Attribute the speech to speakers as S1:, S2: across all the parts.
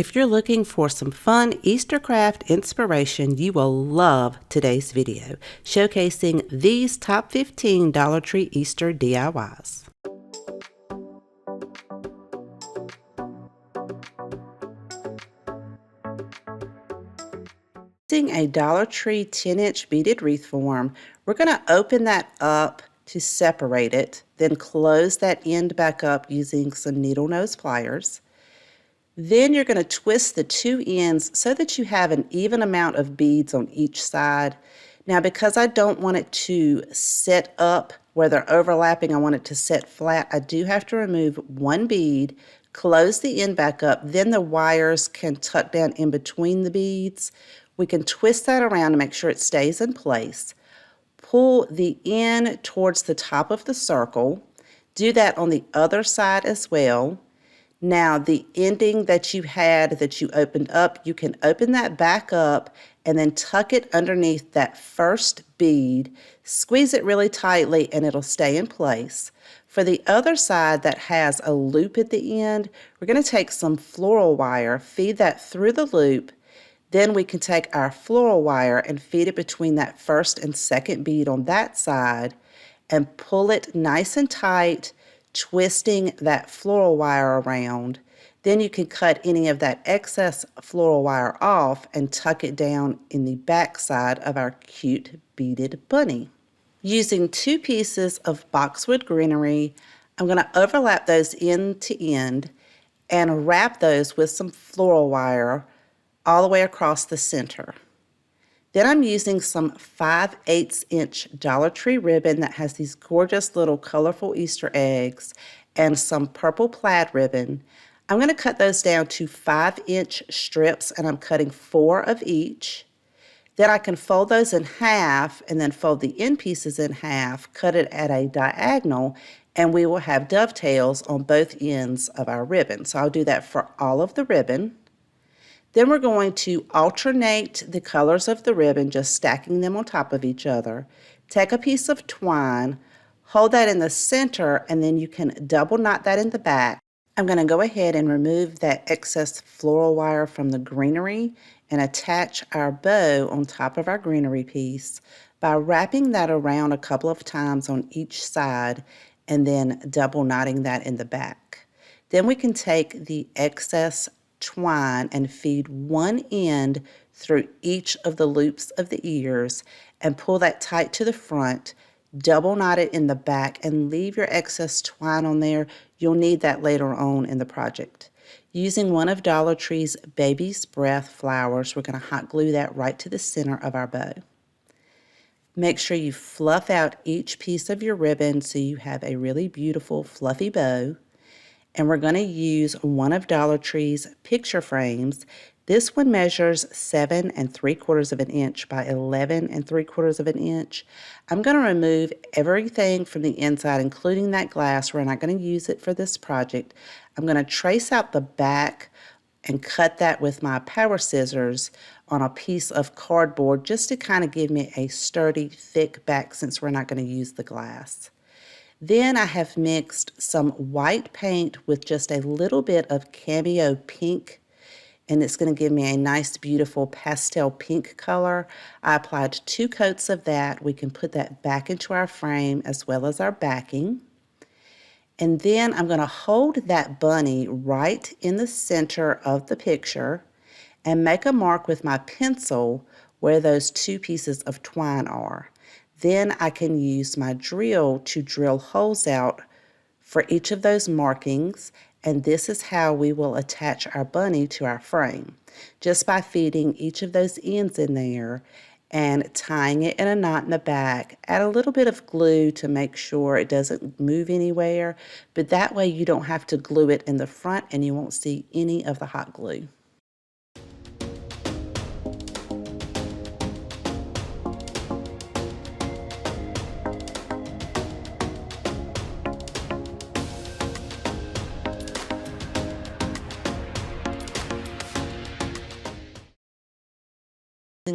S1: If you're looking for some fun Easter craft inspiration, you will love today's video, showcasing these top 15 Dollar Tree Easter DIYs. Using a Dollar Tree 10-inch beaded wreath form, we're going to open that up to separate it, then close that end back up using some needle nose pliers. Then you're going to twist the two ends so that you have an even amount of beads on each side. Now, because I don't want it to set up where they're overlapping, I want it to set flat, I do have to remove one bead, close the end back up, then the wires can tuck down in between the beads. We can twist that around to make sure it stays in place. Pull the end towards the top of the circle. Do that on the other side as well. Now, the ending that you had that you opened up, you can open that back up and then tuck it underneath that first bead. Squeeze it really tightly and it'll stay in place. For the other side that has a loop at the end, we're going to take some floral wire, feed that through the loop. Then we can take our floral wire and feed it between that first and second bead on that side and pull it nice and tight, twisting that floral wire around. Then you can cut any of that excess floral wire off and tuck it down in the back side of our cute beaded bunny. Using two pieces of boxwood greenery, I'm going to overlap those end to end and wrap those with some floral wire all the way across the center. Then I'm using some 5/8 inch Dollar Tree ribbon that has these gorgeous little colorful Easter eggs and some purple plaid ribbon. I'm going to cut those down to 5-inch strips and I'm cutting 4 of each. Then I can fold those in half and then fold the end pieces in half, cut it at a diagonal, and we will have dovetails on both ends of our ribbon. So I'll do that for all of the ribbon. Then we're going to alternate the colors of the ribbon, just stacking them on top of each other. Take a piece of twine, hold that in the center, and then you can double knot that in the back. I'm going to go ahead and remove that excess floral wire from the greenery and attach our bow on top of our greenery piece by wrapping that around a couple of times on each side and then double knotting that in the back. Then we can take the excess twine and feed one end through each of the loops of the ears and pull that tight to the front, double knot it in the back and leave your excess twine on there. You'll need that later on in the project. Using one of Dollar Tree's Baby's Breath flowers, we're going to hot glue that right to the center of our bow. Make sure you fluff out each piece of your ribbon so you have a really beautiful fluffy bow. And we're going to use one of Dollar Tree's picture frames. This one measures 7 3/4 of an inch by 11 3/4 of an inch. I'm going to remove everything from the inside, including that glass. We're not going to use it for this project. I'm going to trace out the back and cut that with my power scissors on a piece of cardboard just to kind of give me a sturdy, thick back since we're not going to use the glass. Then I have mixed some white paint with just a little bit of cameo pink, and it's going to give me a nice, beautiful pastel pink color. I applied 2 coats of that. We can put that back into our frame as well as our backing. And then I'm going to hold that bunny right in the center of the picture and make a mark with my pencil where those 2 pieces of twine are. Then I can use my drill to drill holes out for each of those markings, and this is how we will attach our bunny to our frame. Just by feeding each of those ends in there and tying it in a knot in the back. Add a little bit of glue to make sure it doesn't move anywhere, but that way you don't have to glue it in the front and you won't see any of the hot glue.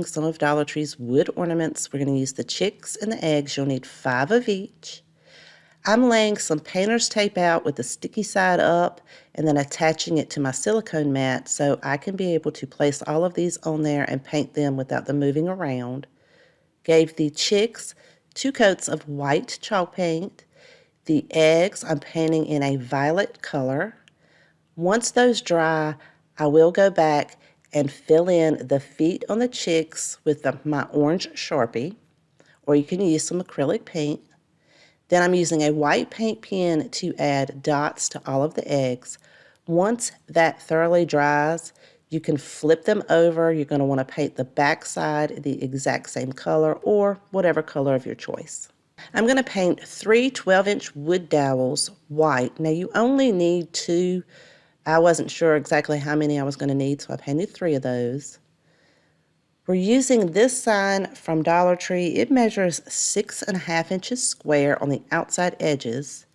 S1: Some of Dollar Tree's wood ornaments. We're going to use the chicks and the eggs. You'll need 5 of each. I'm laying some painter's tape out with the sticky side up and then attaching it to my silicone mat so I can be able to place all of these on there and paint them without them moving around. Gave the chicks 2 coats of white chalk paint. The eggs I'm painting in a violet color. Once those dry, I will go back and fill in the feet on the chicks with my orange Sharpie, or you can use some acrylic paint. Then I'm using a white paint pen to add dots to all of the eggs. Once that thoroughly dries, you can flip them over. You're going to want to paint the back side the exact same color or whatever color of your choice. I'm going to paint 3 12-inch wood dowels white. Now you only need 2. I wasn't sure exactly how many I was going to need, so I painted 3 of those. We're using this sign from Dollar Tree. It measures 6.5 inches square on the outside edges.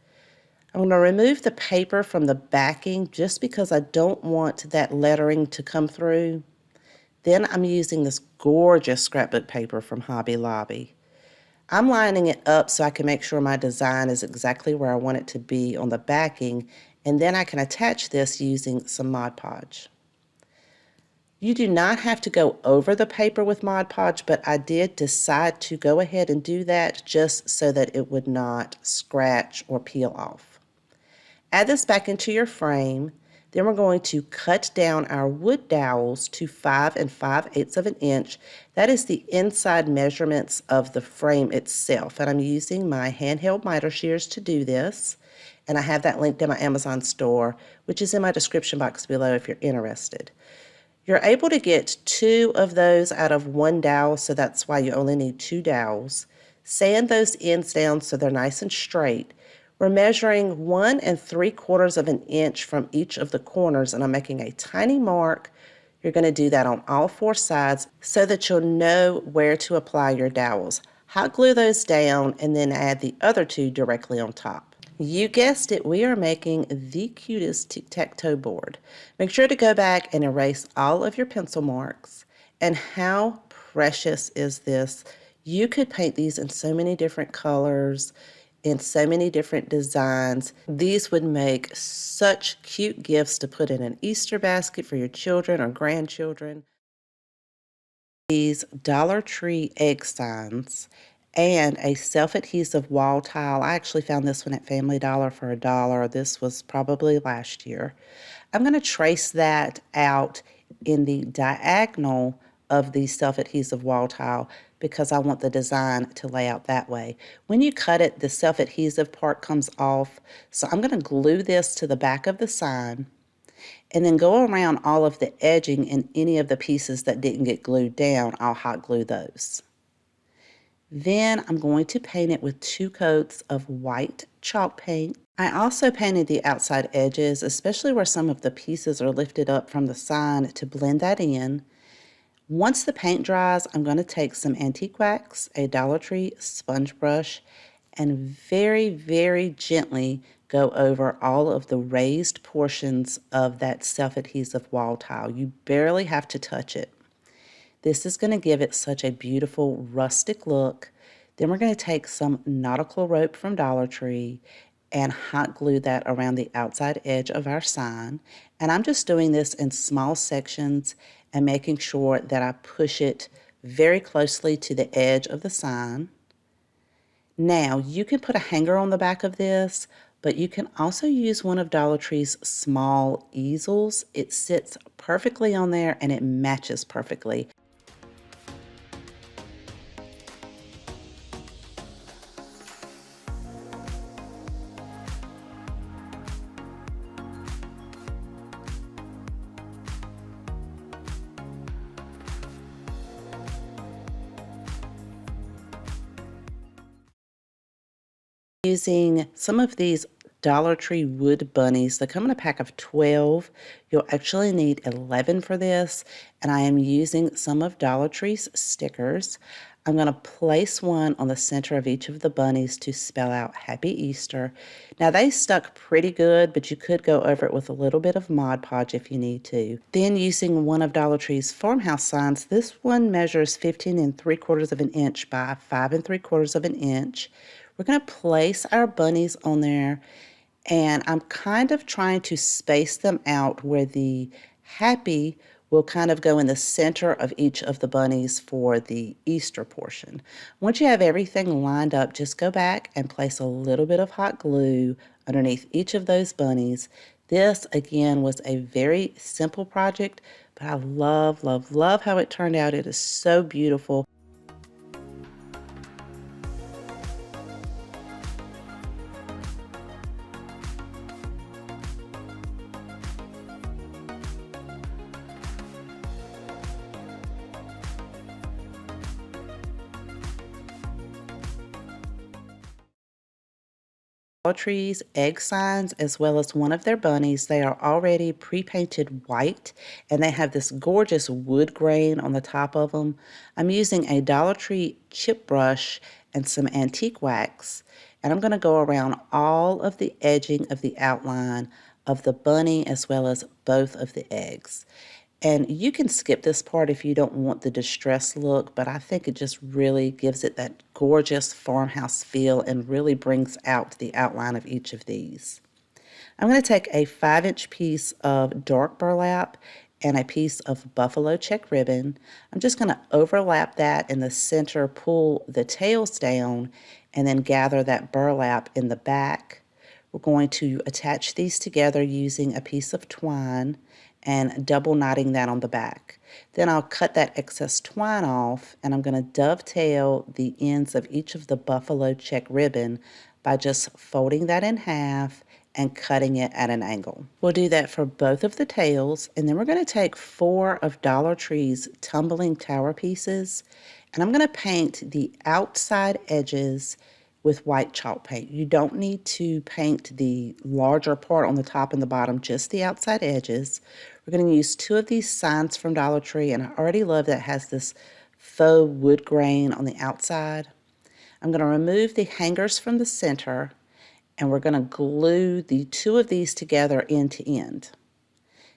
S1: I'm going to remove the paper from the backing just because I don't want that lettering to come through. Then I'm using this gorgeous scrapbook paper from Hobby Lobby. I'm lining it up so I can make sure my design is exactly where I want it to be on the backing, and then I can attach this using some Mod Podge. You do not have to go over the paper with Mod Podge, but I did decide to go ahead and do that just so that it would not scratch or peel off. Add this back into your frame. Then we're going to cut down our wood dowels to 5 5/8 of an inch. That is the inside measurements of the frame itself. And I'm using my handheld miter shears to do this. And I have that linked in my Amazon store, which is in my description box below if you're interested. You're able to get 2 of those out of 1 dowel, so that's why you only need 2 dowels. Sand those ends down so they're nice and straight. We're measuring 1 3/4 of an inch from each of the corners, and I'm making a tiny mark. You're going to do that on all 4 sides so that you'll know where to apply your dowels. Hot glue those down and then add the other 2 directly on top. You guessed it, we are making the cutest tic-tac-toe board. Make sure to go back and erase all of your pencil marks. And how precious is this? You could paint these in so many different colors, in so many different designs. These would make such cute gifts to put in an Easter basket for your children or grandchildren. These Dollar Tree egg signs and a self-adhesive wall tile. I actually found this one at Family Dollar for $1. This was probably last year. I'm going to trace that out in the diagonal of the self-adhesive wall tile because I want the design to lay out that way. When you cut it, the self-adhesive part comes off. So I'm going to glue this to the back of the sign and then go around all of the edging and any of the pieces that didn't get glued down, I'll hot glue those. Then I'm going to paint it with 2 coats of white chalk paint. I also painted the outside edges, especially where some of the pieces are lifted up from the sign, to blend that in. Once the paint dries, I'm going to take some antique wax, a Dollar Tree sponge brush, and very, very gently go over all of the raised portions of that self-adhesive wall tile. You barely have to touch it. This is going to give it such a beautiful rustic look. Then we're going to take some nautical rope from Dollar Tree and hot glue that around the outside edge of our sign. And I'm just doing this in small sections and making sure that I push it very closely to the edge of the sign. Now, you can put a hanger on the back of this, but you can also use one of Dollar Tree's small easels. It sits perfectly on there and it matches perfectly. Using some of these Dollar Tree wood bunnies. They come in a pack of 12. You'll actually need 11 for this, and I am using some of Dollar Tree's stickers. I'm going to place one on the center of each of the bunnies to spell out Happy Easter. Now they stuck pretty good, but you could go over it with a little bit of Mod Podge if you need to. Then using one of Dollar Tree's farmhouse signs, this one measures 15 3/4 of an inch by 5 3/4 of an inch. We're going to place our bunnies on there, and I'm kind of trying to space them out where the happy will kind of go in the center of each of the bunnies for the Easter portion. Once you have everything lined up, just go back and place a little bit of hot glue underneath each of those bunnies. This, again, was a very simple project, but I love, love, love how it turned out. It is so beautiful. Dollar Tree's egg signs as well as one of their bunnies. They are already pre-painted white and they have this gorgeous wood grain on the top of them. I'm using a Dollar Tree chip brush and some antique wax, and I'm going to go around all of the edging of the outline of the bunny as well as both of the eggs. And you can skip this part if you don't want the distressed look, but I think it just really gives it that gorgeous farmhouse feel and really brings out the outline of each of these. I'm going to take a 5-inch piece of dark burlap and a piece of buffalo check ribbon. I'm just going to overlap that in the center, pull the tails down, and then gather that burlap in the back. We're going to attach these together using a piece of twine and double knotting that on the back. Then I'll cut that excess twine off, and I'm going to dovetail the ends of each of the buffalo check ribbon by just folding that in half and cutting it at an angle. We'll do that for both of the tails, and then we're going to take 4 of Dollar Tree's tumbling tower pieces, and I'm going to paint the outside edges with white chalk paint. You don't need to paint the larger part on the top and the bottom, just the outside edges. We're going to use 2 of these signs from Dollar Tree, and I already love that it has this faux wood grain on the outside. I'm going to remove the hangers from the center, and we're going to glue the 2 of these together end to end.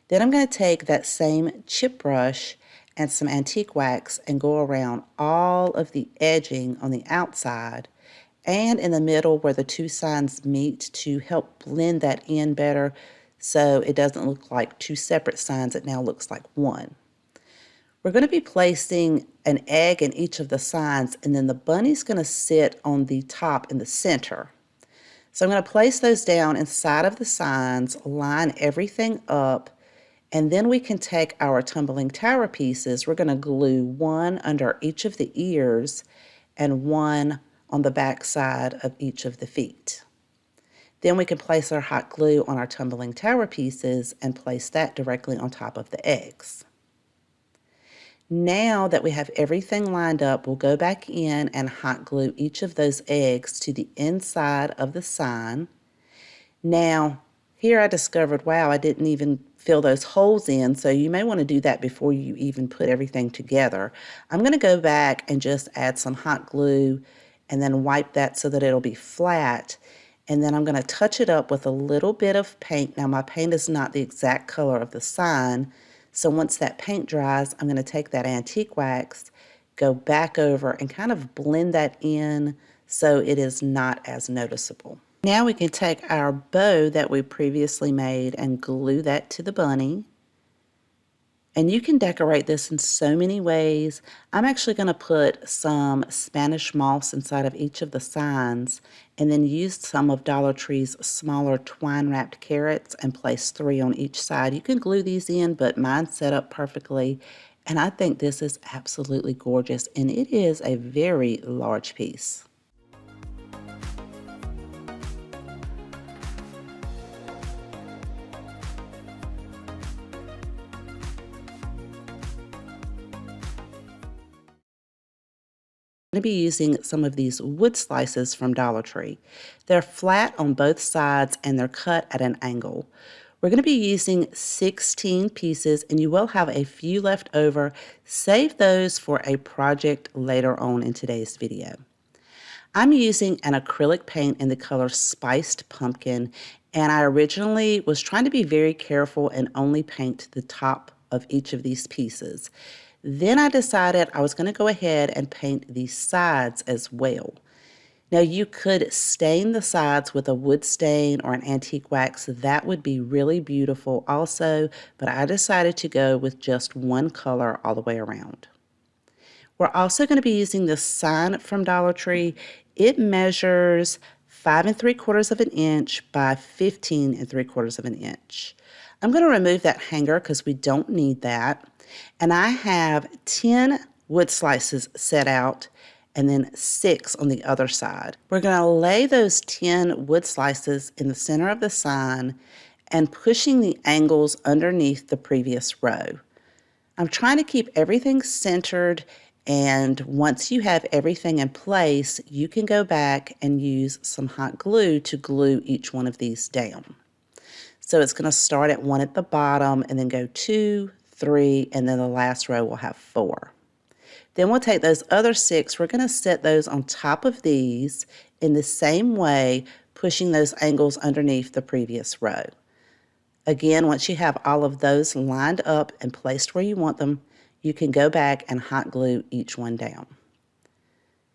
S1: Then I'm going to take that same chip brush and some antique wax and go around all of the edging on the outside and in the middle where the 2 signs meet to help blend that in better so it doesn't look like 2 separate signs. It now looks like one. We're going to be placing an egg in each of the signs, and then the bunny's going to sit on the top in the center. So I'm going to place those down inside of the signs, line everything up, and then we can take our tumbling tower pieces. We're going to glue one under each of the ears and one on the back side of each of the feet. Then we can place our hot glue on our tumbling tower pieces and place that directly on top of the eggs. Now that we have everything lined up, we'll go back in and hot glue each of those eggs to the inside of the sign. Now, here I discovered, wow, I didn't even fill those holes in, so you may want to do that before you even put everything together. I'm going to go back and just add some hot glue and then wipe that so that it'll be flat. And then I'm going to touch it up with a little bit of paint. Now, my paint is not the exact color of the sign, so once that paint dries, I'm going to take that antique wax, go back over, and kind of blend that in so it is not as noticeable. Now we can take our bow that we previously made and glue that to the bunny. And you can decorate this in so many ways. I'm actually going to put some Spanish moss inside of each of the signs and then use some of Dollar Tree's smaller twine-wrapped carrots and place 3 on each side. You can glue these in, but mine set up perfectly. And I think this is absolutely gorgeous, and it is a very large piece. I'm going to be using some of these wood slices from Dollar Tree. They're flat on both sides and they're cut at an angle. We're going to be using 16 pieces, and you will have a few left over. Save those for a project later on in today's video. I'm using an acrylic paint in the color Spiced Pumpkin, and I originally was trying to be very careful and only paint the top of each of these pieces. Then I decided I was going to go ahead and paint the sides as well. Now you could stain the sides with a wood stain or an antique wax. That would be really beautiful also, but I decided to go with just one color all the way around. We're also going to be using this sign from Dollar Tree. It measures 5 3/4 of an inch by 15 3/4 of an inch. I'm going to remove that hanger because we don't need that. And I have 10 wood slices set out and then 6 on the other side. We're going to lay those 10 wood slices in the center of the sign and pushing the angles underneath the previous row. I'm trying to keep everything centered, and once you have everything in place, you can go back and use some hot glue to glue each one of these down. So it's going to start at 1 at the bottom and then go 2, 3, and then the last row will have 4. Then we'll take those other 6, we're going to set those on top of these in the same way, pushing those angles underneath the previous row. Again, once you have all of those lined up and placed where you want them, you can go back and hot glue each one down.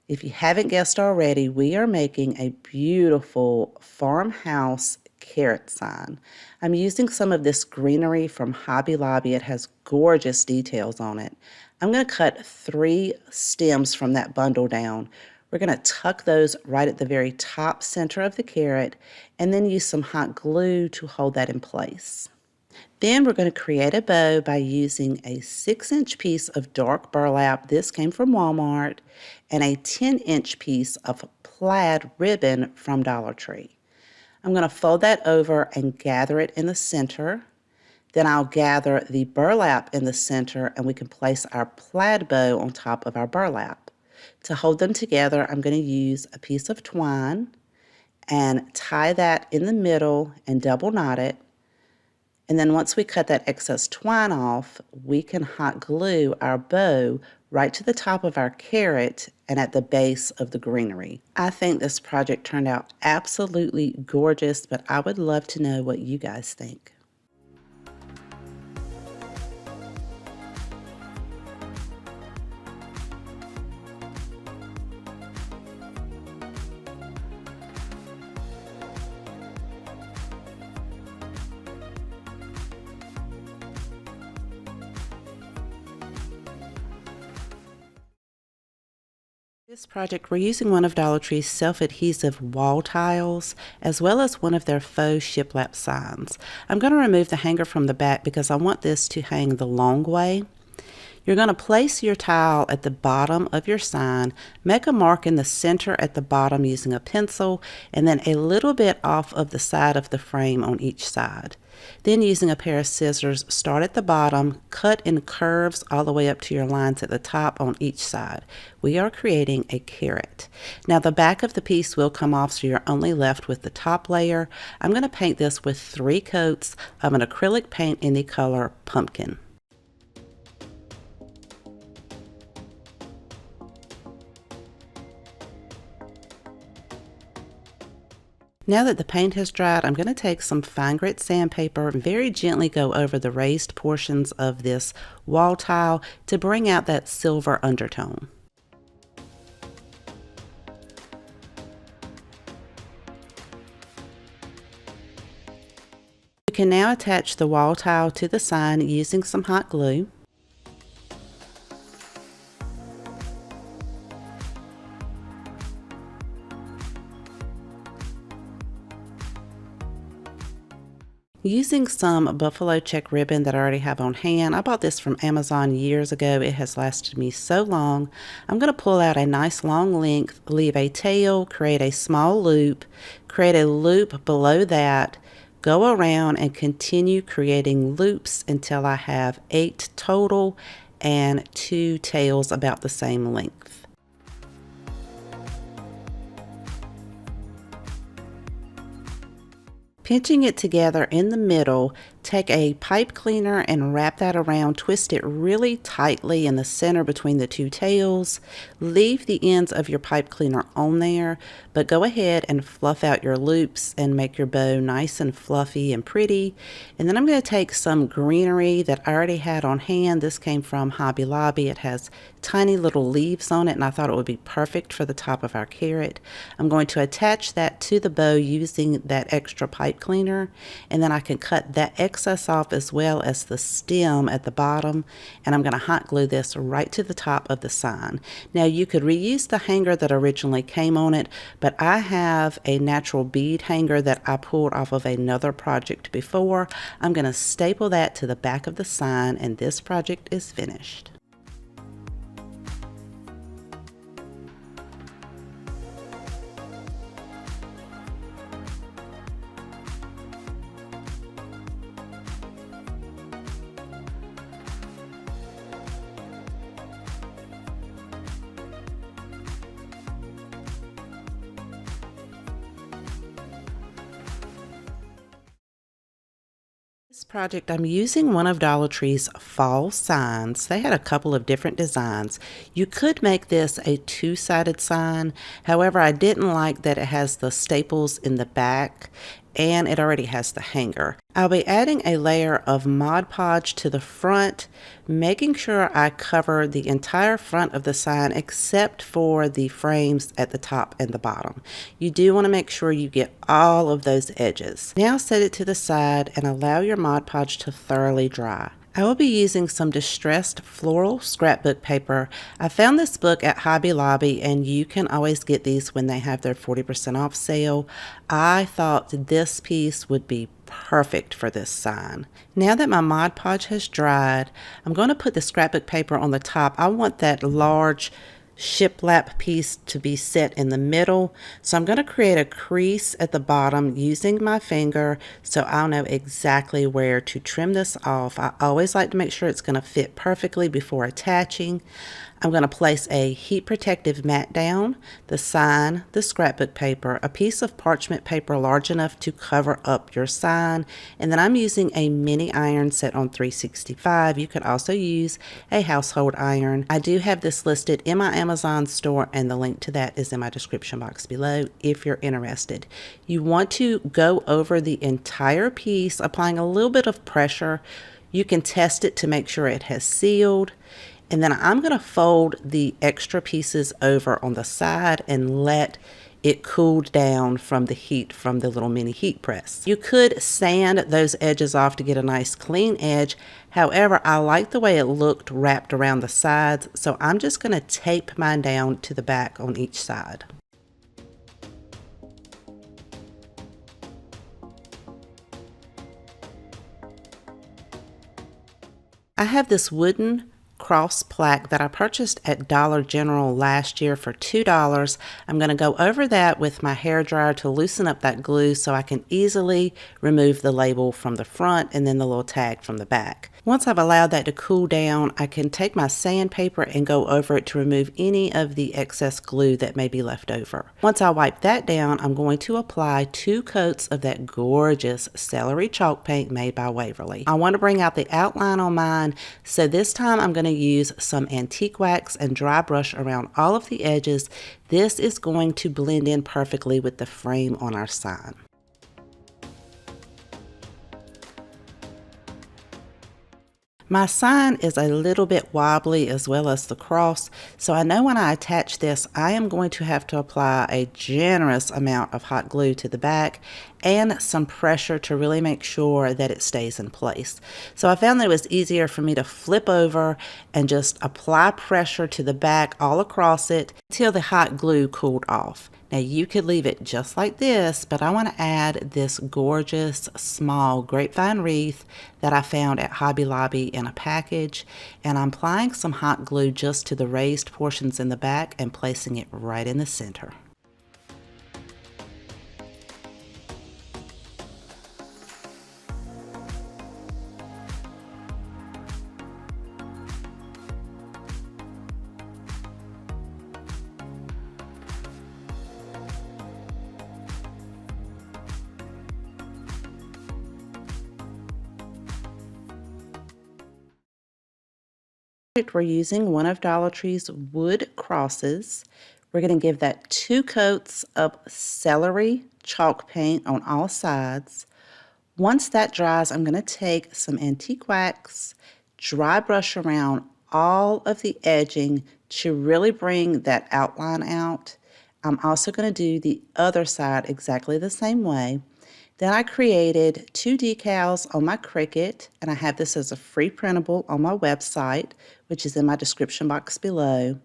S1: If you haven't guessed already, we are making a beautiful farmhouse carrot sign. I'm using some of this greenery from Hobby Lobby. It has gorgeous details on it. I'm going to cut 3 stems from that bundle down. We're going to tuck those right at the very top center of the carrot and then use some hot glue to hold that in place. Then we're going to create a bow by using a 6-inch piece of dark burlap, this came from Walmart, and a 10-inch piece of plaid ribbon from Dollar Tree. I'm going to fold that over and gather it in the center. Then I'll gather the burlap in the center and we can place our plaid bow on top of our burlap. To hold them together, I'm going to use a piece of twine and tie that in the middle and double knot it. And then once we cut that excess twine off, we can hot glue our bow right to the top of our carrot and at the base of the greenery. I think this project turned out absolutely gorgeous, but I would love to know what you guys think. This project, we're using one of Dollar Tree's self-adhesive wall tiles, as well as one of their faux shiplap signs. I'm going to remove the hanger from the back because I want this to hang the long way. You're going to place your tile at the bottom of your sign, make a mark in the center at the bottom using a pencil, and then a little bit off of the side of the frame on each side. Then using a pair of scissors, start at the bottom, cut in curves all the way up to your lines at the top on each side. We are creating a carrot. Now the back of the piece will come off, so you're only left with the top layer. I'm going to paint this with 3 coats of an acrylic paint in the color Pumpkin. Now that the paint has dried, I'm going to take some fine grit sandpaper and very gently go over the raised portions of this wall tile to bring out that silver undertone. You can now attach the wall tile to the sign using some hot glue. Using some buffalo check ribbon that I already have on hand, I bought this from Amazon years ago. It has lasted me so long. I'm going to pull out a nice long length, leave a tail, create a small loop, create a loop below that, go around and continue creating loops until I have 8 total and 2 tails about the same length. Pinching it together in the middle, Take a pipe cleaner and wrap that around, twist it really tightly in the center between the two tails. Leave the ends of your pipe cleaner on there, but go ahead and fluff out your loops and make your bow nice and fluffy and pretty. And then I'm going to take some greenery that I already had on hand. This came from Hobby Lobby. It has tiny little leaves on it, and I thought it would be perfect for the top of our carrot. I'm going to attach that to the bow using that extra pipe cleaner, and then I can cut that excess off as well as the stem at the bottom, and I'm going to hot glue this right to the top of the sign. Now you could reuse the hanger that originally came on it, but I have a natural bead hanger that I pulled off of another project before. I'm going to staple that to the back of the sign, and this project is finished. This project, I'm using one of Dollar Tree's fall signs. They had a couple of different designs. You could make this a two-sided sign. However, I didn't like that it has the staples in the back and it already has the hanger. I'll be adding a layer of Mod Podge to the front, making sure I cover the entire front of the sign except for the frames at the top and the bottom. You do want to make sure you get all of those edges. Now set it to the side and allow your Mod Podge to thoroughly dry. I will be using some distressed floral scrapbook paper. I found this book at Hobby Lobby, and you can always get these when they have their 40% off sale. I thought this piece would be perfect for this sign. Now that my Mod Podge has dried, I'm going to put the scrapbook paper on the top. I want that large shiplap piece to be set in the middle. So I'm going to create a crease at the bottom using my finger so I'll know exactly where to trim this off. I always like to make sure it's going to fit perfectly before attaching. I'm going to place a heat protective mat down, the sign, the scrapbook paper, a piece of parchment paper large enough to cover up your sign, and then I'm using a mini iron set on 365. You could also use a household iron. I do have this listed in my Amazon store, and the link to that is in my description box below if you're interested. You want to go over the entire piece, applying a little bit of pressure. You can test it to make sure it has sealed. And then I'm going to fold the extra pieces over on the side and let it cool down from the heat from the little mini heat press. You could sand those edges off to get a nice clean edge. However, I like the way it looked wrapped around the sides, so I'm just going to tape mine down to the back on each side. I have this wooden cross plaque that I purchased at Dollar General last year for $2. I'm going to go over that with my hairdryer to loosen up that glue so I can easily remove the label from the front and then the little tag from the back. Once I've allowed that to cool down, I can take my sandpaper and go over it to remove any of the excess glue that may be left over. Once I wipe that down, I'm going to apply 2 coats of that gorgeous celery chalk paint made by Waverly. I want to bring out the outline on mine, so this time I'm going to use some antique wax and dry brush around all of the edges. This is going to blend in perfectly with the frame on our sign. My sign is a little bit wobbly as well as the cross, so I know when I attach this, I am going to have to apply a generous amount of hot glue to the back and some pressure to really make sure that it stays in place. So I found that it was easier for me to flip over and just apply pressure to the back all across it until the hot glue cooled off. Now you could leave it just like this, but I want to add this gorgeous small grapevine wreath that I found at Hobby Lobby in a package, and I'm applying some hot glue just to the raised portions in the back and placing it right in the center. We're using one of Dollar Tree's wood crosses. We're going to give that 2 coats of celery chalk paint on all sides. Once that dries, I'm going to take some antique wax, dry brush around all of the edging to really bring that outline out. I'm also going to do the other side exactly the same way. Then I created 2 decals on my Cricut, and I have this as a free printable on my website, which is in my description box below.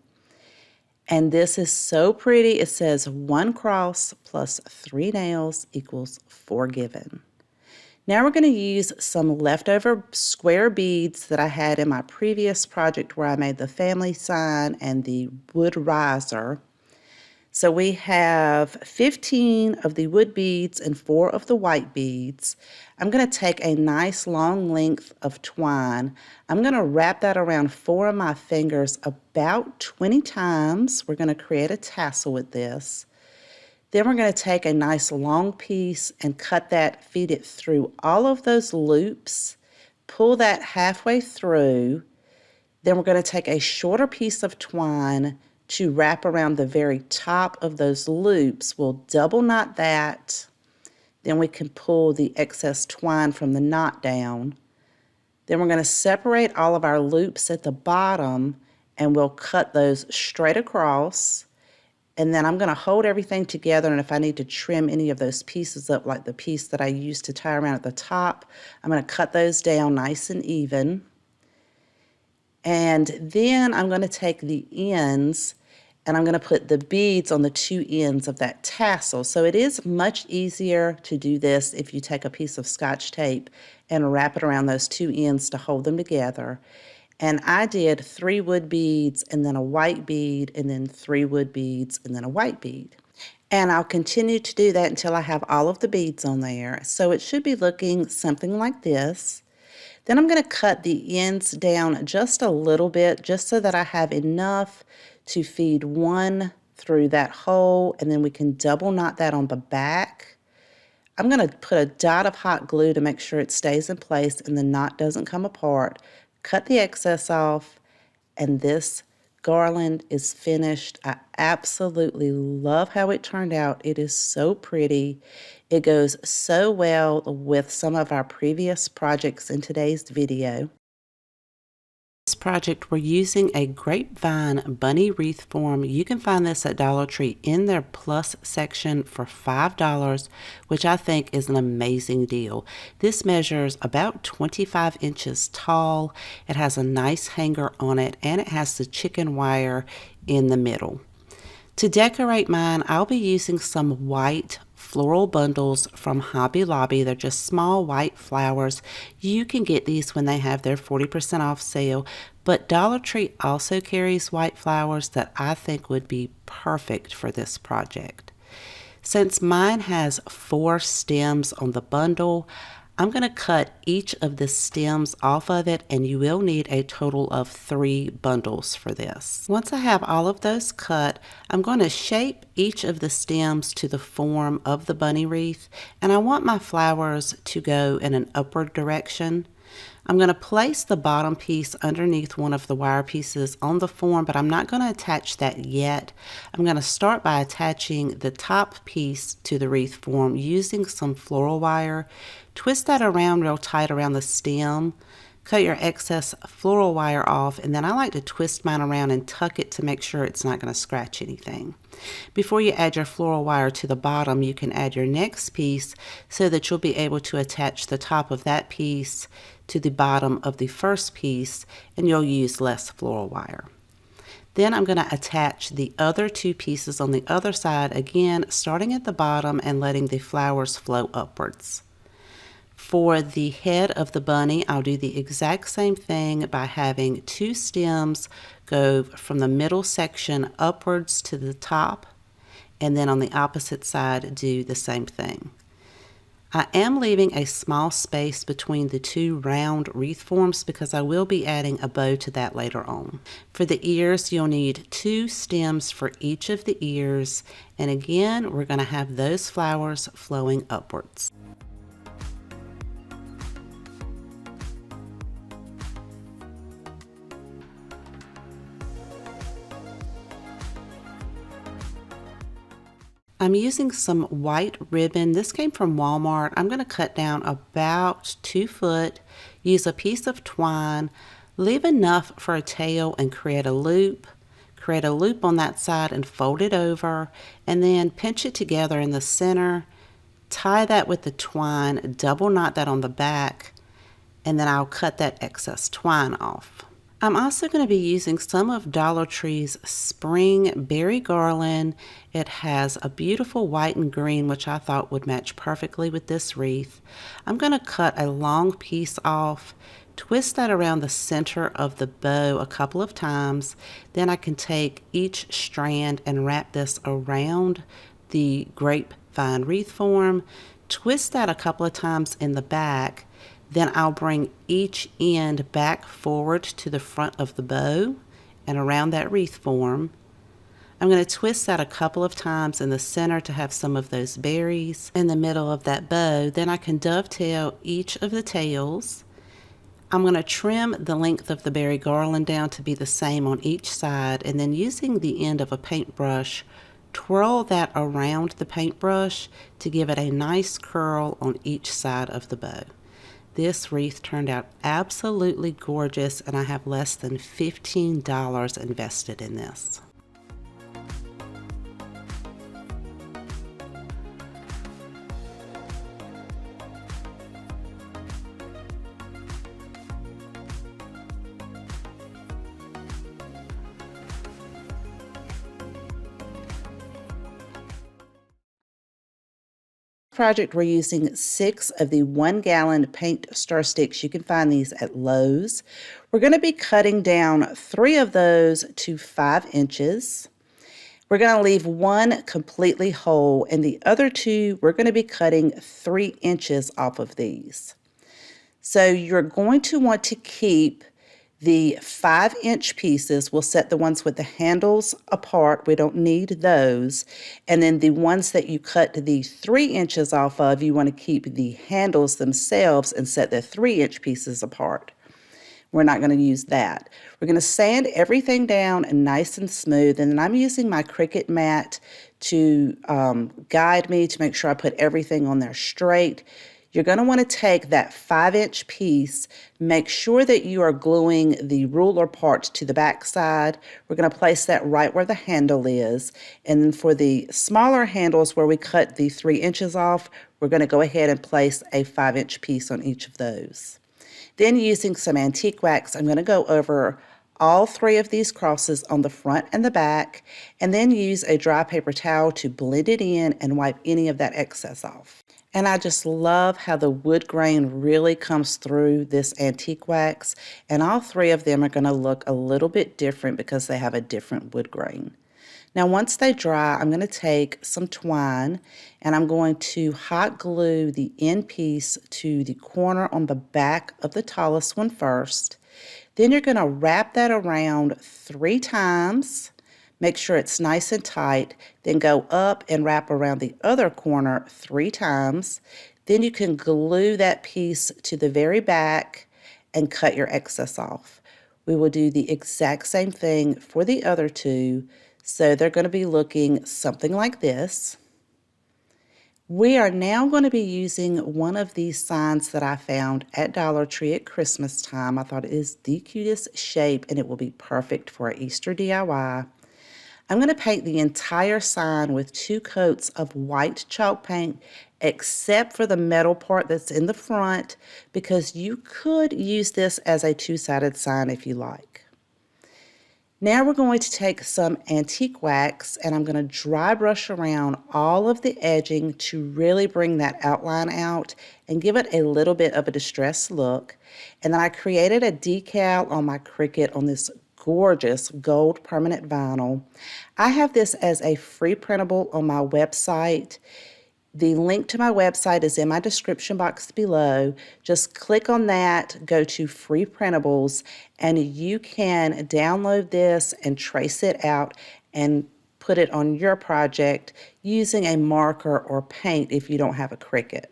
S1: And this is so pretty. It says 1 cross plus 3 nails equals forgiven. Now we're going to use some leftover square beads that I had in my previous project where I made the family sign and the wood riser. So we have 15 of the wood beads and 4 of the white beads. I'm going to take a nice long length of twine. I'm going to wrap that around 4 of my fingers about 20 times. We're going to create a tassel with this. Then we're going to take a nice long piece and cut that, feed it through all of those loops, pull that halfway through. Then we're going to take a shorter piece of twine to wrap around the very top of those loops. We'll double knot that. Then we can pull the excess twine from the knot down. Then we're going to separate all of our loops at the bottom and we'll cut those straight across. And then I'm going to hold everything together, and if I need to trim any of those pieces up, like the piece that I used to tie around at the top, I'm going to cut those down nice and even. And then I'm going to take the ends and I'm going to put the beads on the 2 ends of that tassel. So it is much easier to do this if you take a piece of Scotch tape and wrap it around those 2 ends to hold them together. And I did 3 wood beads and then a white bead and then 3 wood beads and then a white bead. And I'll continue to do that until I have all of the beads on there. So it should be looking something like this. Then I'm going to cut the ends down just a little bit, just so that I have enough to feed one through that hole, and then we can double knot that on the back. I'm going to put a dot of hot glue to make sure it stays in place and the knot doesn't come apart. Cut the excess off, and this garland is finished. I absolutely love how it turned out. It is so pretty. It goes so well with some of our previous projects in today's video. This project, we're using a grapevine bunny wreath form. You can find this at Dollar Tree in their plus section for $5, which I think is an amazing deal. This measures about 25 inches tall. It has a nice hanger on it, and it has the chicken wire in the middle. To decorate mine, I'll be using some white floral bundles from Hobby Lobby. They're just small white flowers. You can get these when they have their 40% off sale, but Dollar Tree also carries white flowers that I think would be perfect for this project. Since mine has 4 stems on the bundle, I'm going to cut each of the stems off of it, and you will need a total of 3 bundles for this. Once I have all of those cut, I'm going to shape each of the stems to the form of the bunny wreath, and I want my flowers to go in an upward direction. I'm going to place the bottom piece underneath one of the wire pieces on the form, but I'm not going to attach that yet. I'm going to start by attaching the top piece to the wreath form using some floral wire. Twist that around real tight around the stem. Cut your excess floral wire off, and then I like to twist mine around and tuck it to make sure it's not going to scratch anything. Before you add your floral wire to the bottom, you can add your next piece so that you'll be able to attach the top of that piece to the bottom of the first piece, and you'll use less floral wire. Then I'm going to attach the other 2 pieces on the other side, again starting at the bottom and letting the flowers flow upwards. For the head of the bunny, I'll do the exact same thing by having 2 stems go from the middle section upwards to the top, and then on the opposite side do the same thing. I am leaving a small space between the 2 round wreath forms because I will be adding a bow to that later on. For the ears, you'll need 2 stems for each of the ears, and again, we're going to have those flowers flowing upwards. I'm using some white ribbon. This came from Walmart. I'm going to cut down about 2 foot, use a piece of twine, leave enough for a tail and create a loop. Create a loop on that side and fold it over, and then pinch it together in the center. Tie that with the twine, double knot that on the back, and then I'll cut that excess twine off. I'm also going to be using some of Dollar Tree's spring berry garland. It has a beautiful white and green, which I thought would match perfectly with this wreath. I'm going to cut a long piece off, twist that around the center of the bow a couple of times. Then I can take each strand and wrap this around the grapevine wreath form, twist that a couple of times in the back. Then I'll bring each end back forward to the front of the bow and around that wreath form. I'm going to twist that a couple of times in the center to have some of those berries in the middle of that bow. Then I can dovetail each of the tails. I'm going to trim the length of the berry garland down to be the same on each side, and then using the end of a paintbrush, twirl that around the paintbrush to give it a nice curl on each side of the bow. This wreath turned out absolutely gorgeous, and I have less than $15 invested in this. Project, we're using 6 of the 1-gallon paint star sticks. You can find these at Lowe's. We're going to be cutting down 3 of those to 5 inches. We're going to leave 1 completely whole, and the other 2, we're going to be cutting 3 inches off of these. So you're going to want to keep the 5-inch pieces. We'll set the ones with the handles apart. We don't need those. And then the ones that you cut the 3 inches off of, you want to keep the handles themselves and set the 3-inch pieces apart. We're not going to use that. We're going to sand everything down and nice and smooth. And then I'm using my Cricut mat to guide me to make sure I put everything on there straight. You're going to want to take that 5-inch piece, make sure that you are gluing the ruler part to the back side. We're going to place that right where the handle is. And then for the smaller handles where we cut the 3 inches off, we're going to go ahead and place a 5-inch piece on each of those. Then using some antique wax, I'm going to go over all 3 of these crosses on the front and the back, and then use a dry paper towel to blend it in and wipe any of that excess off. And I just love how the wood grain really comes through this antique wax, and all 3 of them are going to look a little bit different because they have a different wood grain. Now once they dry, I'm going to take some twine and I'm going to hot glue the end piece to the corner on the back of the tallest one first. Then you're going to wrap that around 3 times. Make sure it's nice and tight. Then go up and wrap around the other corner 3 times. Then you can glue that piece to the very back and cut your excess off. We will do the exact same thing for the other 2. So they're going to be looking something like this. We are now going to be using one of these signs that I found at Dollar Tree at Christmas time. I thought it is the cutest shape and it will be perfect for an Easter DIY. I'm going to paint the entire sign with 2 coats of white chalk paint, except for the metal part that's in the front, because you could use this as a 2-sided sign if you like. Now we're going to take some antique wax and I'm going to dry brush around all of the edging to really bring that outline out and give it a little bit of a distressed look. And then I created a decal on my Cricut on this gorgeous gold permanent vinyl. I have this as a free printable on my website. The link to my website is in my description box below. Just click on that, go to free printables, and you can download this and trace it out and put it on your project using a marker or paint if you don't have a Cricut.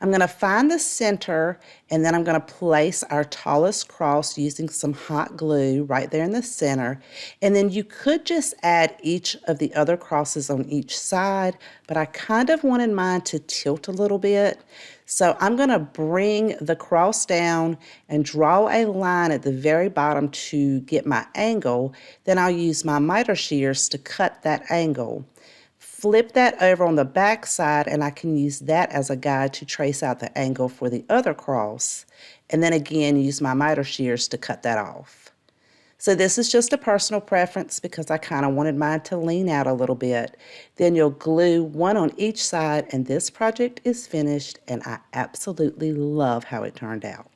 S1: I'm going to find the center, and then I'm going to place our tallest cross using some hot glue right there in the center. And then you could just add each of the other crosses on each side, but I kind of wanted mine to tilt a little bit. So I'm going to bring the cross down and draw a line at the very bottom to get my angle. Then I'll use my miter shears to cut that angle. Flip that over on the back side, and I can use that as a guide to trace out the angle for the other cross. And then again, use my miter shears to cut that off. So this is just a personal preference because I kind of wanted mine to lean out a little bit. Then you'll glue one on each side, and this project is finished, and I absolutely love how it turned out.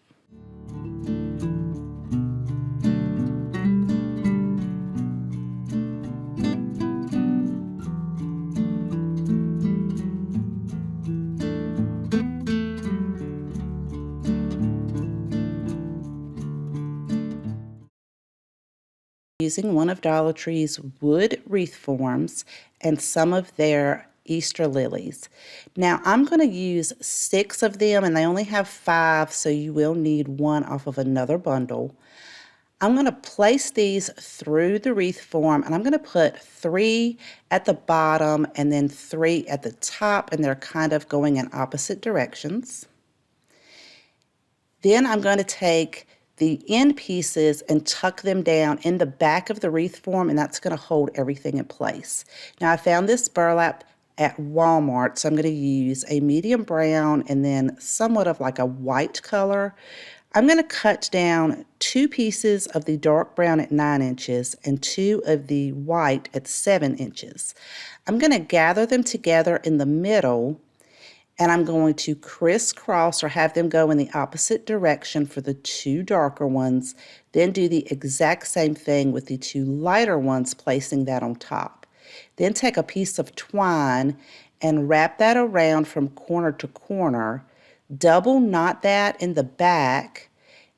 S1: Using one of Dollar Tree's wood wreath forms and some of their Easter lilies. Now I'm going to use 6 of them, and they only have 5, so you will need one off of another bundle. I'm going to place these through the wreath form, and I'm going to put 3 at the bottom and then 3 at the top, and they're kind of going in opposite directions. Then I'm going to take the end pieces and tuck them down in the back of the wreath form, and that's going to hold everything in place. Now I found this burlap at Walmart, so I'm going to use a medium brown and then somewhat of like a white color. I'm going to cut down 2 pieces of the dark brown at 9 inches and 2 of the white at 7 inches. I'm going to gather them together in the middle, and I'm going to crisscross or have them go in the opposite direction for the 2 darker ones, then do the exact same thing with the 2 lighter ones, placing that on top. Then take a piece of twine and wrap that around from corner to corner, double knot that in the back,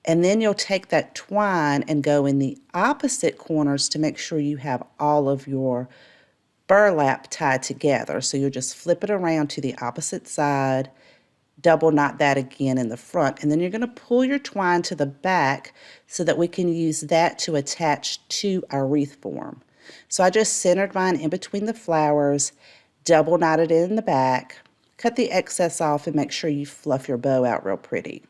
S1: and then you'll take that twine and go in the opposite corners to make sure you have all of your burlap tied together. So you'll just flip it around to the opposite side, double knot that again in the front, and then you're going to pull your twine to the back so that we can use that to attach to our wreath form. So I just centered mine in between the flowers, double knotted it in the back, cut the excess off, and make sure you fluff your bow out real pretty.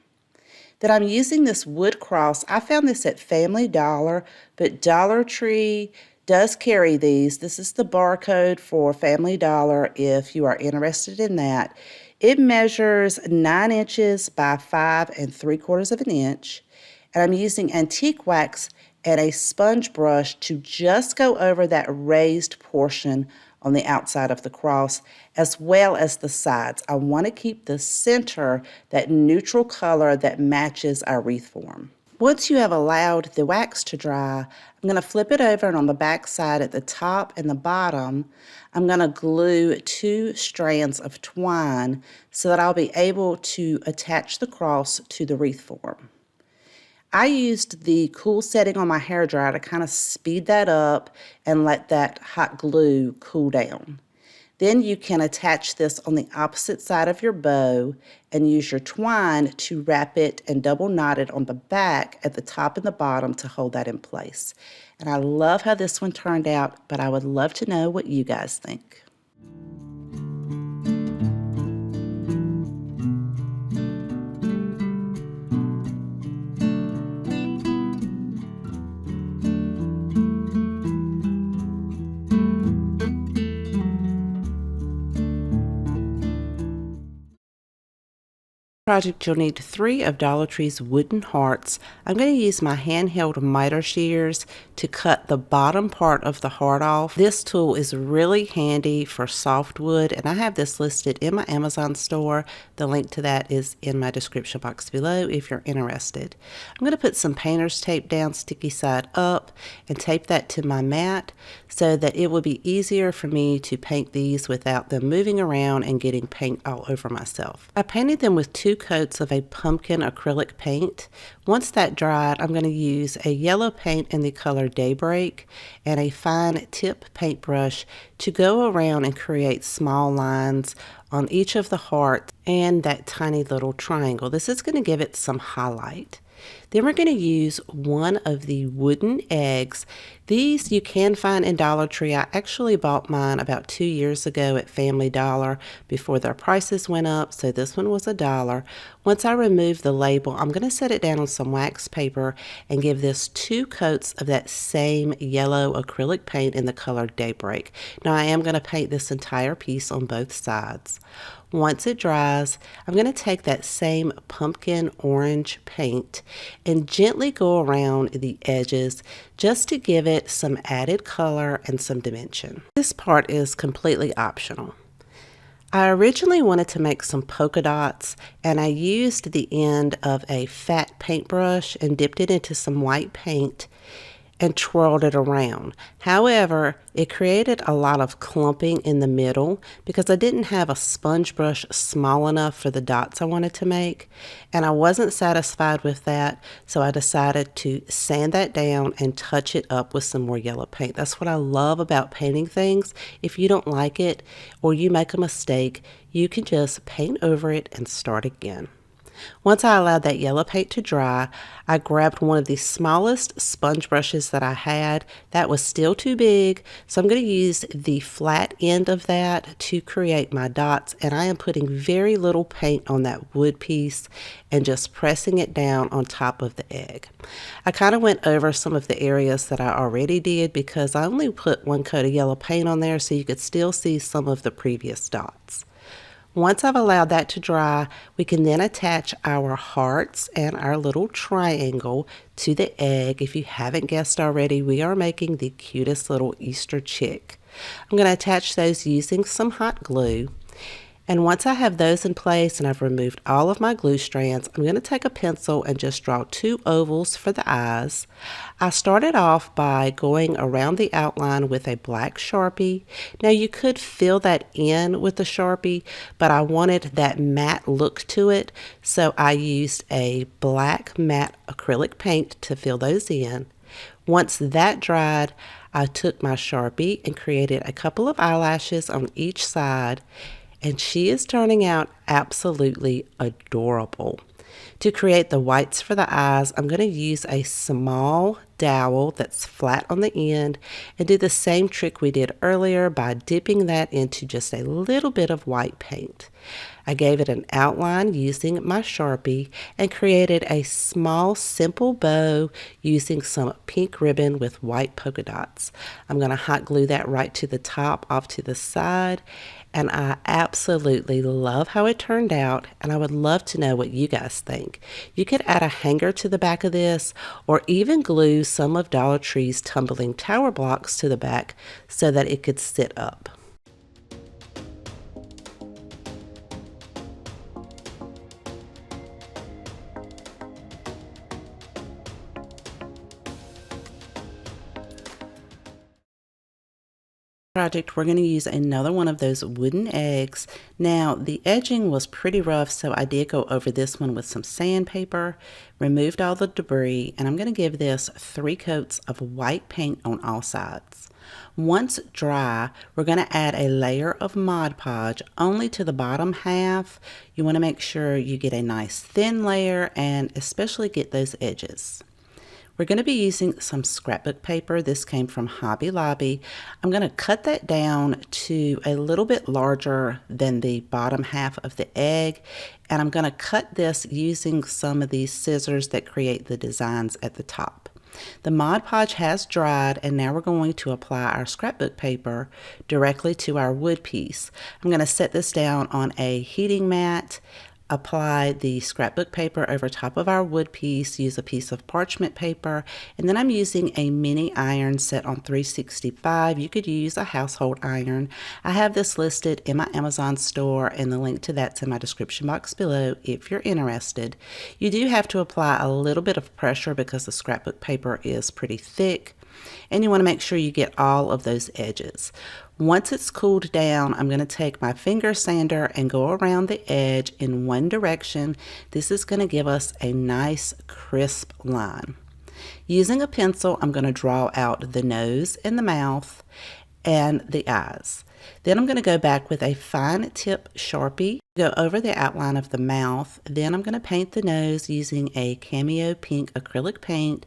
S1: Then I'm using this wood cross. I found this at Family Dollar, but Dollar Tree does carry these. This is the barcode for Family Dollar if you are interested in that. It measures 9 inches by 5 3/4 of an inch. And I'm using antique wax and a sponge brush to just go over that raised portion on the outside of the cross, as well as the sides. I want to keep the center that neutral color that matches our wreath form. Once you have allowed the wax to dry, I'm going to flip it over, and on the back side at the top and the bottom, I'm going to glue 2 strands of twine so that I'll be able to attach the cross to the wreath form. I used the cool setting on my hairdryer to kind of speed that up and let that hot glue cool down. Then you can attach this on the opposite side of your bow and use your twine to wrap it and double knot it on the back at the top and the bottom to hold that in place. And I love how this one turned out, but I would love to know what you guys think. Project, you'll need 3 of Dollar Tree's wooden hearts. I'm going to use my handheld miter shears to cut the bottom part of the heart off. This tool is really handy for softwood, and I have this listed in my Amazon store. The link to that is in my description box below if you're interested. I'm going to put some painter's tape down sticky side up and tape that to my mat so that it will be easier for me to paint these without them moving around and getting paint all over myself. I painted them with 2 coats of a pumpkin acrylic paint. Once that dried, I'm going to use a yellow paint in the color Daybreak and a fine tip paintbrush to go around and create small lines on each of the hearts and that tiny little triangle. This is going to give it some highlight. Then we're going to use one of the wooden eggs. These you can find in Dollar Tree. I actually bought mine about 2 years ago at Family Dollar before their prices went up, so this one was $1. Once I remove the label, I'm going to set it down on some wax paper and give this 2 coats of that same yellow acrylic paint in the color Daybreak. Now I am going to paint this entire piece on both sides. Once it dries, I'm going to take that same pumpkin orange paint and gently go around the edges just to give it some added color and some dimension. This part is completely optional. I originally wanted to make some polka dots, and I used the end of a fat paintbrush and dipped it into some white paint and twirled it around. However, it created a lot of clumping in the middle because I didn't have a sponge brush small enough for the dots I wanted to make, and I wasn't satisfied with that, so I decided to sand that down and touch it up with some more yellow paint. That's what I love about painting things. If you don't like it or you make a mistake, you can just paint over it and start again. Once I allowed that yellow paint to dry, I grabbed one of the smallest sponge brushes that I had. That was still too big, so I'm going to use the flat end of that to create my dots, and I am putting very little paint on that wood piece and just pressing it down on top of the egg. I kind of went over some of the areas that I already did because I only put 1 coat of yellow paint on there so you could still see some of the previous dots. Once I've allowed that to dry, we can then attach our hearts and our little triangle to the egg. If you haven't guessed already, we are making the cutest little Easter chick. I'm going to attach those using some hot glue. And once I have those in place and I've removed all of my glue strands, I'm going to take a pencil and just draw 2 ovals for the eyes. I started off by going around the outline with a black Sharpie. Now you could fill that in with the Sharpie, but I wanted that matte look to it, so I used a black matte acrylic paint to fill those in. Once that dried, I took my Sharpie and created a couple of eyelashes on each side, and she is turning out absolutely adorable. To create the whites for the eyes, I'm going to use a small dowel that's flat on the end and do the same trick we did earlier by dipping that into just a little bit of white paint. I gave it an outline using my Sharpie and created a small simple bow using some pink ribbon with white polka dots. I'm going to hot glue that right to the top off to the side, and I absolutely love how it turned out, and I would love to know what you guys think. You could add a hanger to the back of this or even glue some of Dollar Tree's tumbling tower blocks to the back so that it could sit up. Project, we're going to use another one of those wooden eggs. Now the edging was pretty rough, so I did go over this one with some sandpaper, removed all the debris, and I'm going to give this 3 coats of white paint on all sides. Once dry, we're going to add a layer of Mod Podge only to the bottom half. You want to make sure you get a nice thin layer and especially get those edges. We're going to be using some scrapbook paper. This came from Hobby Lobby. I'm going to cut that down to a little bit larger than the bottom half of the egg, and I'm going to cut this using some of these scissors that create the designs at the top. The Mod Podge has dried, and now we're going to apply our scrapbook paper directly to our wood piece. I'm going to set this down on a heating mat, apply the scrapbook paper over top of our wood piece, use a piece of parchment paper, and then I'm using a mini iron set on 365. You could use a household iron. I have this listed in my Amazon store, and the link to that's in my description box below if you're interested. You do have to apply a little bit of pressure because the scrapbook paper is pretty thick, and you want to make sure you get all of those edges. Once it's cooled down, I'm going to take my finger sander and go around the edge in one direction. This is going to give us a nice crisp line. Using a pencil, I'm going to draw out the nose and the mouth, and the eyes. Then I'm going to go back with a fine tip Sharpie, go over the outline of the mouth. Then I'm going to paint the nose using a Cameo Pink acrylic paint,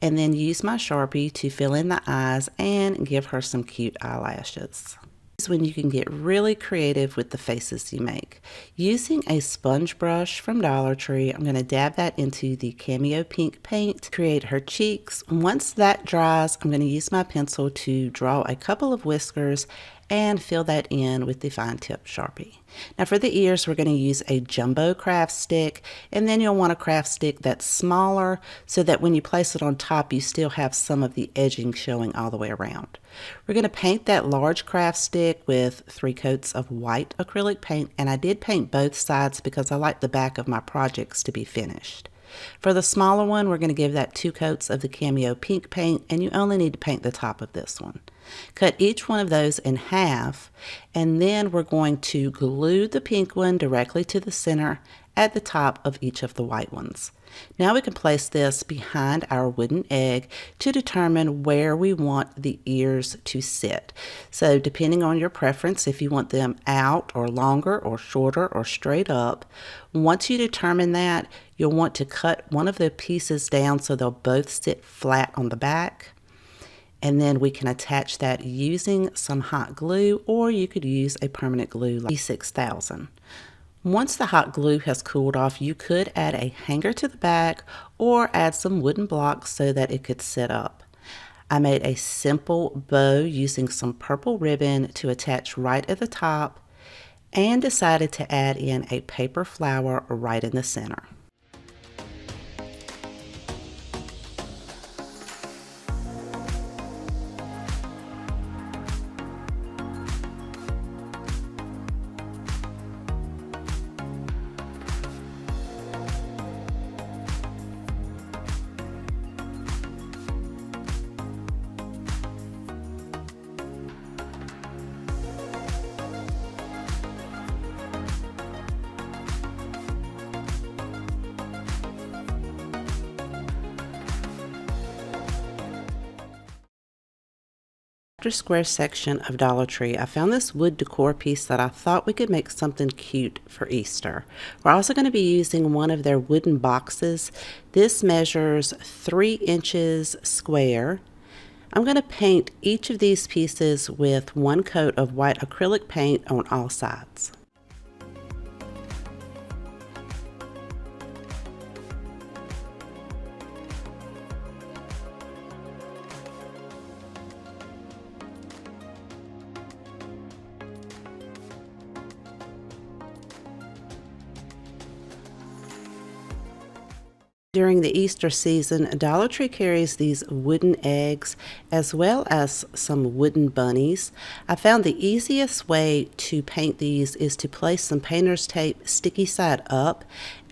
S1: and then use my Sharpie to fill in the eyes and give her some cute eyelashes. This is when you can get really creative with the faces you make. Using a sponge brush from Dollar Tree, I'm going to dab that into the Cameo Pink paint to create her cheeks. Once that dries, I'm going to use my pencil to draw a couple of whiskers and fill that in with the fine tip Sharpie. Now for the ears, we're going to use a jumbo craft stick, and then you'll want a craft stick that's smaller so that when you place it on top, you still have some of the edging showing all the way around. We're going to paint that large craft stick with 3 coats of white acrylic paint, and I did paint both sides because I like the back of my projects to be finished. For the smaller one, we're going to give that 2 coats of the Cameo Pink paint, and you only need to paint the top of this one. Cut each one of those in half, and then we're going to glue the pink one directly to the center at the top of each of the white ones. Now we can place this behind our wooden egg to determine where we want the ears to sit. So depending on your preference, if you want them out or longer or shorter or straight up, once you determine that, you'll want to cut one of the pieces down so they'll both sit flat on the back. And then we can attach that using some hot glue, or you could use a permanent glue like E6000. Once the hot glue has cooled off, you could add a hanger to the back or add some wooden blocks so that it could sit up. I made a simple bow using some purple ribbon to attach right at the top, and decided to add in a paper flower right in the center. Square section of Dollar Tree, I found this wood decor piece that I thought we could make something cute for Easter. We're also going to be using one of their wooden boxes. This measures 3 inches square. I'm going to paint each of these pieces with 1 coat of white acrylic paint on all sides. During the Easter season, Dollar Tree carries these wooden eggs as well as some wooden bunnies. I found the easiest way to paint these is to place some painter's tape sticky side up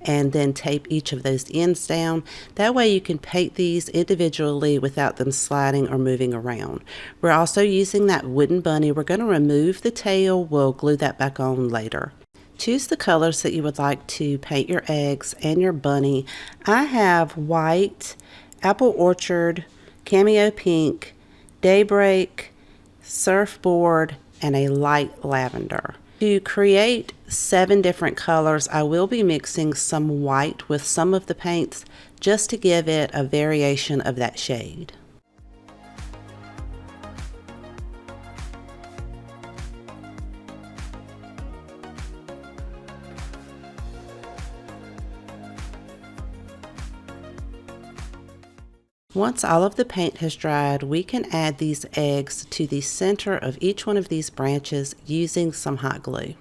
S1: and then tape each of those ends down. That way you can paint these individually without them sliding or moving around. We're also using that wooden bunny. We're going to remove the tail. We'll glue that back on later. Choose the colors that you would like to paint your eggs and your bunny. I have white, apple orchard, cameo pink, daybreak, surfboard, and a light lavender. To create 7 different colors, I will be mixing some white with some of the paints just to give it a variation of that shade. Once all of the paint has dried, we can add these eggs to the center of each one of these branches using some hot glue.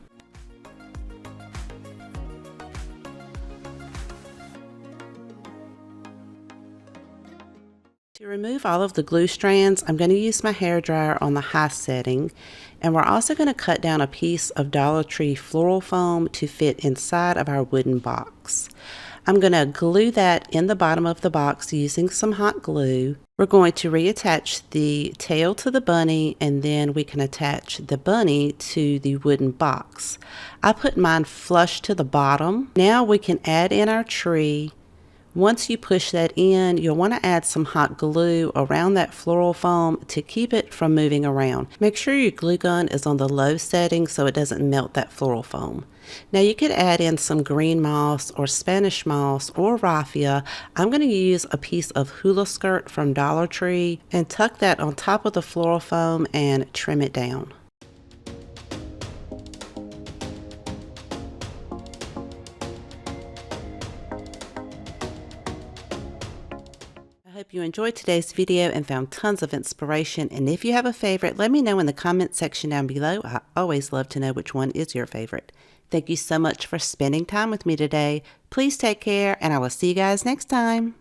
S1: To remove all of the glue strands, I'm going to use my hairdryer on the high setting, and we're also going to cut down a piece of Dollar Tree floral foam to fit inside of our wooden box. I'm going to glue that in the bottom of the box using some hot glue. We're going to reattach the tail to the bunny, and then we can attach the bunny to the wooden box. I put mine flush to the bottom. Now we can add in our tree Once you push that in, you'll want to add some hot glue around that floral foam to keep it from moving around. Make sure your glue gun is on the low setting so it doesn't melt that floral foam. Now you could add in some green moss or Spanish moss or raffia. I'm going to use a piece of hula skirt from Dollar Tree and tuck that on top of the floral foam and trim it down. I hope you enjoyed today's video and found tons of inspiration. And if you have a favorite, let me know in the comment section down below. I always love to know which one is your favorite. Thank you so much for spending time with me today. Please take care, and I will see you guys next time.